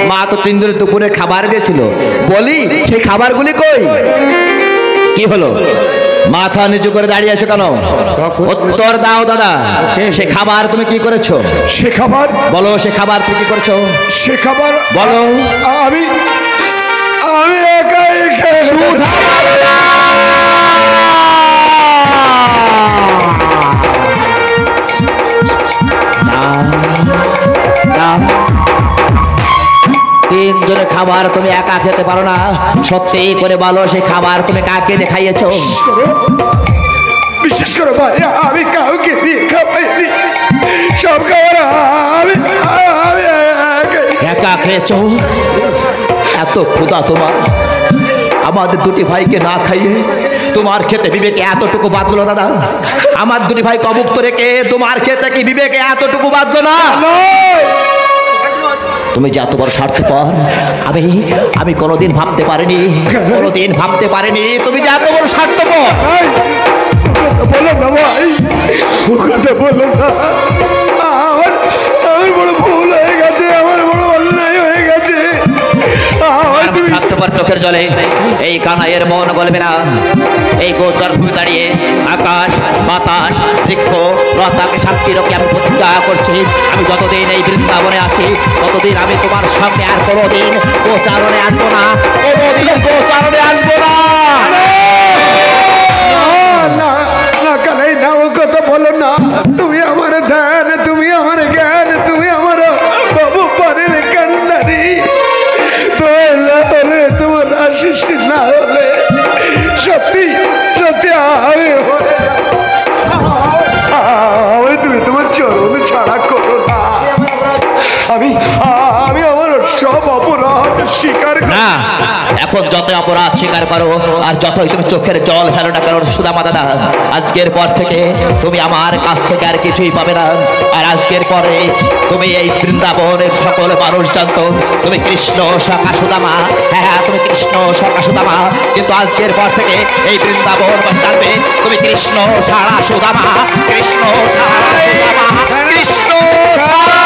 মা তো 3 দিনের দুপুরে খাবার দিয়েছিল, বলি সেই খাবারগুলি কই? কি হলো মাথা নিচু করে দাঁড়িয়ে আছো কেন? উত্তর দাও দাদা, সে খাবার তুমি কি করেছো? সে খাবার বলো, সে খাবার তুমি কি করেছো? সে খাবার বলো। আমি একাই খেয়ে সুধা বাবা! 3 জনের খাবার তুমি একা খেতে পারো না। সত্যি করে বলো, সেই খাবার তুমি কাকে দেখাইয়েছো? বিশেষ করে ভাই, আমি কাউকে দিয়ে খাওয়াইনি। সব খাবার আমি একা খেয়েছো? এত ক্ষুধা তোমার, আমাদের 2টি ভাইকে না খাইয়ে তোমার খেতে বিবেকে এতটুকু বাঁধলো দাদা? আমার 2টি ভাই অভুক্ত রেখে তোমার খেতে কি বিবেকে এতটুকু বাঁধলো না? তুমি যে এত বড় স্বার্থপর আমি কোনোদিন ভাবতে পারিনি, কোনোদিন ভাবতে পারিনি তুমি যে এত বড় স্বার্থপর। বলো না ভাই, ও কথা বলো না। আমার বড় ভুল হয়ে গেছে, আমার বড় অন্যায় হয়ে গেছে। স্বার্থপর চোখের জলে এই কানাইয়ের মন গলবে না। এই গোচর ভূমি দাঁড়িয়ে আকাশ বাতাস বৃক্ষ লতাকে সাক্ষী রেখে আমি প্রতিজ্ঞা করছি, আমি যতদিন এই বৃন্দাবনে আছি ততদিন আমি তোমার সঙ্গে আর কোনোদিন গোচারণে আসবো না, কোনোদিন গোচারণে আসবো না। কানাই না, ও কথা বলো না। তুমি আমার ধ্যান, তুমি আমার জ্ঞান, তুমি আমার বাবু পরের কান্নারি। হলে তোমার আশিস না হলে সত্যি সত্যি আমি তুমি তোমার চরণ ছাড়া করো না। আমি আমার সব অপরাধ স্বীকার না। এখন যত অপরাধ স্বীকার করো আর যতই তুমি চোখের জল ফেলো না কেন সুদামা দাদা, আজকের পর থেকে তুমি আমার কাছ থেকে আর কিছুই পাবে না। আর আজকের পরে তুমি এই বৃন্দাবনের সকল মানুষ জানতো তুমি কৃষ্ণ সখা সুদামা। হ্যাঁ, তুমি কৃষ্ণ সখা সুদামা, কিন্তু আজকের পর থেকে এই বৃন্দাবন জানবে তুমি কৃষ্ণ ছাড়া সুদামা, কৃষ্ণ ছাড়া সুদামা, কৃষ্ণ ছাড়া